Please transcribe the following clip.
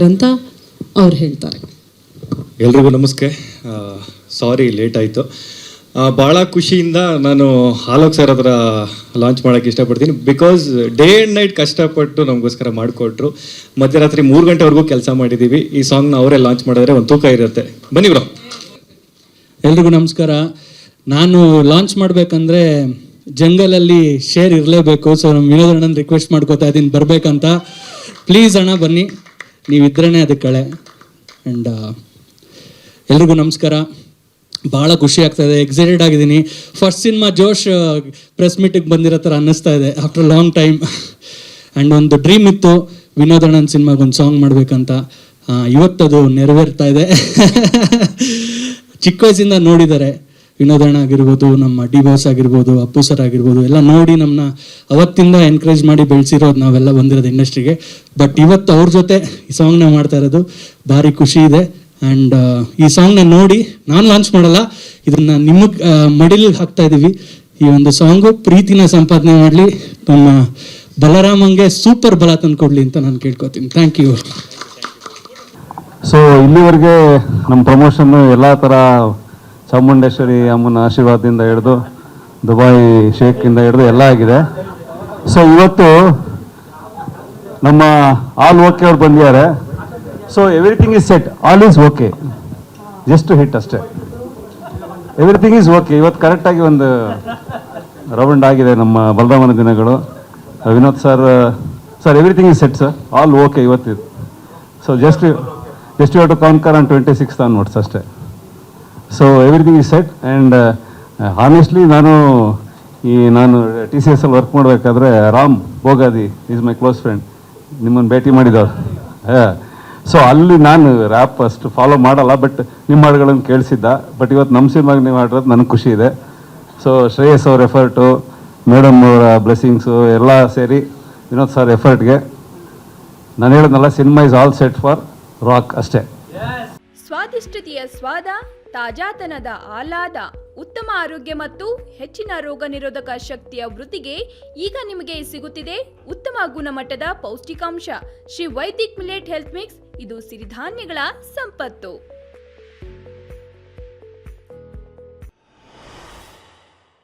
ಅಂತ ಅವ್ರು ಹೇಳ್ತಾರೆ. ಎಲ್ರಿಗೂ ನಮಸ್ತೆ. ಸಾರಿ ಲೇಟ್ ಆಯಿತು. ಭಾಳ ಖುಷಿಯಿಂದ ನಾನು ಆಲೋಕ್ ಸರ್ ಹತ್ರ ಲಾಂಚ್ ಮಾಡೋಕ್ಕೆ ಇಷ್ಟಪಡ್ತೀನಿ. ಬಿಕಾಸ್ ಡೇ ಆ್ಯಂಡ್ ನೈಟ್ ಕಷ್ಟಪಟ್ಟು ನಮಗೋಸ್ಕರ ಮಾಡಿಕೊಟ್ರು. ಮಧ್ಯರಾತ್ರಿ 3 ಗಂಟೆವರೆಗೂ ಕೆಲಸ ಮಾಡಿದ್ದೀವಿ. ಈ ಸಾಂಗ್ನ ಅವರೇ ಲಾಂಚ್ ಮಾಡಿದ್ರೆ ಒಂದು ತೂಕ ಇರುತ್ತೆ. ಬನ್ನಿ ಬ್ರೋ. ಎಲ್ರಿಗೂ ನಮಸ್ಕಾರ. ನಾನು ಲಾಂಚ್ ಮಾಡಬೇಕಂದ್ರೆ ಜಂಗಲಲ್ಲಿ ಶೇರ್ ಇರಲೇಬೇಕು. ಸೊ ನಮ್ಮ ವಿನೋದ್ ಅಣ್ಣನ ರಿಕ್ವೆಸ್ಟ್ ಮಾಡ್ಕೋತಾ ಇದ್ದೀನಿ ಬರಬೇಕಂತ. ಪ್ಲೀಸ್ ಅಣ್ಣ ಬನ್ನಿ, ನೀವಿದ್ರೇ ಅದಕ್ಕೆ ಕಳೆ. ಆ್ಯಂಡ್ ಎಲ್ರಿಗೂ ನಮಸ್ಕಾರ. ಭಾಳ ಖುಷಿ ಆಗ್ತಾಯಿದೆ, ಎಕ್ಸೈಟೆಡ್ ಆಗಿದ್ದೀನಿ. ಫಸ್ಟ್ ಸಿನಿಮಾ ಜೋಶ್ ಪ್ರೆಸ್ ಮೀಟಿಗೆ ಬಂದಿರೋ ಥರ ಅನ್ನಿಸ್ತಾ ಇದೆ ಆಫ್ಟರ್ ಲಾಂಗ್ ಟೈಮ್. ಆ್ಯಂಡ್ ಒಂದು ಡ್ರೀಮ್ ಇತ್ತು ವಿನೋದ್ ಅಣ್ಣನ ಸಿನಿಮಾಗೆ ಒಂದು ಸಾಂಗ್ ಮಾಡಬೇಕಂತ. ಇವತ್ತದು ನೆರವೇರ್ತಾ ಇದೆ. ಚಿಕ್ಕ ವಯಸ್ಸಿಂದ ನೋಡಿದ್ದಾರೆ ವಿನೋದ್ ಅಣ್ಣ ಆಗಿರ್ಬೋದು, ನಮ್ಮ ಡಿ ಬಾಸ್ ಆಗಿರ್ಬೋದು, ಅಪ್ಪು ಸರ್ ಆಗಿರ್ಬೋದು, ಎಲ್ಲ ನೋಡಿ ನಮ್ಮನ್ನ ಅವತ್ತಿಂದ ಎನ್ಕರೇಜ್ ಮಾಡಿ ಬೆಳೆಸಿರೋದು ನಾವೆಲ್ಲ ಬಂದಿರೋದು ಇಂಡಸ್ಟ್ರಿಗೆ. ಬಟ್ ಇವತ್ತು ಅವ್ರ ಜೊತೆ ಈ ಸಾಂಗ್ನ ಮಾಡ್ತಾ ಇರೋದು ಭಾರಿ ಖುಷಿ ಇದೆ. ಆ್ಯಂಡ್ ಈ ಸಾಂಗ್ನ ನೋಡಿ ನಾನು ಲಾಂಚ್ ಮಾಡಲ್ಲ, ಇದನ್ನು ನಿಮಗೆ ಮಡಿಲಿಗೆ ಹಾಕ್ತಾ ಇದ್ದೀವಿ. ಈ ಒಂದು ಸಾಂಗು ಪ್ರೀತಿನ ಸಂಪಾದನೆ ಮಾಡಲಿ, ನಮ್ಮ ಬಲರಾಮಂಗೆ ಸೂಪರ್ ಬಲ ತಂದು ಕೊಡಲಿ ಅಂತ ನಾನು ಕೇಳ್ಕೊತೀನಿ. Thank you. ಸೊ ಇಲ್ಲಿವರೆಗೆ ನಮ್ಮ ಪ್ರಮೋಷನ್ನು ಎಲ್ಲ ಥರ ಚಾಮುಂಡೇಶ್ವರಿ ಅಮ್ಮನ ಆಶೀರ್ವಾದದಿಂದ ಹಿಡಿದು ದುಬಾಯ್ ಶೇಖಿಂದ ಹಿಡಿದು ಎಲ್ಲ ಆಗಿದೆ. ಸೊ ಇವತ್ತು ನಮ್ಮ ಆಲ್ ಓಕೆ ಅವ್ರು ಬಂದಿದ್ದಾರೆ. So everything is set, all is okay, just hit ಅಷ್ಟೇ. Everything is okay. ಇವತ್ತು ಕರೆಕ್ಟಾಗಿ ಒಂದು ರೌಂಡ್ ಆಗಿದೆ ನಮ್ಮ ಬಲರಾಮನ ದಿನಗಳು. Vinod sir everything is set sir, all okay ಇವತ್ತಿದು. So just you have to conquer on 26th onwards ಅಷ್ಟೇ. ಸೊ ಎವ್ರಿಥಿಂಗ್ ಈಸ್ ಸೆಟ್. ಆ್ಯಂಡ್ ಹಾನೆಸ್ಟ್ಲಿ ನಾನು TCS ವರ್ಕ್ ಮಾಡಬೇಕಾದ್ರೆ Ram Bogadi is my close friend, ನಿಮ್ಮನ್ನು ಭೇಟಿ ಮಾಡಿದವ್ರು. ಸೊ ಅಲ್ಲಿ ನಾನು ರ್ಯಾಪ್ ಅಷ್ಟು ಫಾಲೋ ಮಾಡಲ್ಲ, ಬಟ್ ನಿಮ್ಮ ಹಾಡುಗಳನ್ನು ಕೇಳಿಸಿದ್ದ. ಬಟ್ ಇವತ್ತು ನಮ್ಮ ಸಿನಿಮಾಗೆ ನೀವು ಹಾಡಿರೋದು ನನಗೆ ಖುಷಿ ಇದೆ. ಸೊ ಶ್ರೇಯಸ್ ಅವ್ರ ಎಫರ್ಟು, ಮೇಡಮ್ ಅವರ ಬ್ಲೆಸ್ಸಿಂಗ್ಸು ಎಲ್ಲ ಸೇರಿ ವಿನೋದ್ ಸರ್ ಎಫರ್ಟ್ಗೆ ನಾನು ಹೇಳಿದ್ನಲ್ಲ, cinema is all set for rock ಅಷ್ಟೇ. ಸ್ವಾದಿಷ್ಟತೆಯ ಸ್ವಾದ, ತಾಜಾತನದ ಆಹ್ಲಾದ, ಉತ್ತಮ ಆರೋಗ್ಯ ಮತ್ತು ಹೆಚ್ಚಿನ ರೋಗ ನಿರೋಧಕ ಶಕ್ತಿಯ ವೃದ್ಧಿಗೆ ಈಗ ನಿಮಗೆ ಸಿಗುತ್ತಿದೆ ಉತ್ತಮ ಗುಣಮಟ್ಟದ ಪೌಷ್ಟಿಕಾಂಶ. Shri Vaidik millet health mix, ಇದು ಸಿರಿಧಾನ್ಯಗಳ ಸಂಪತ್ತು.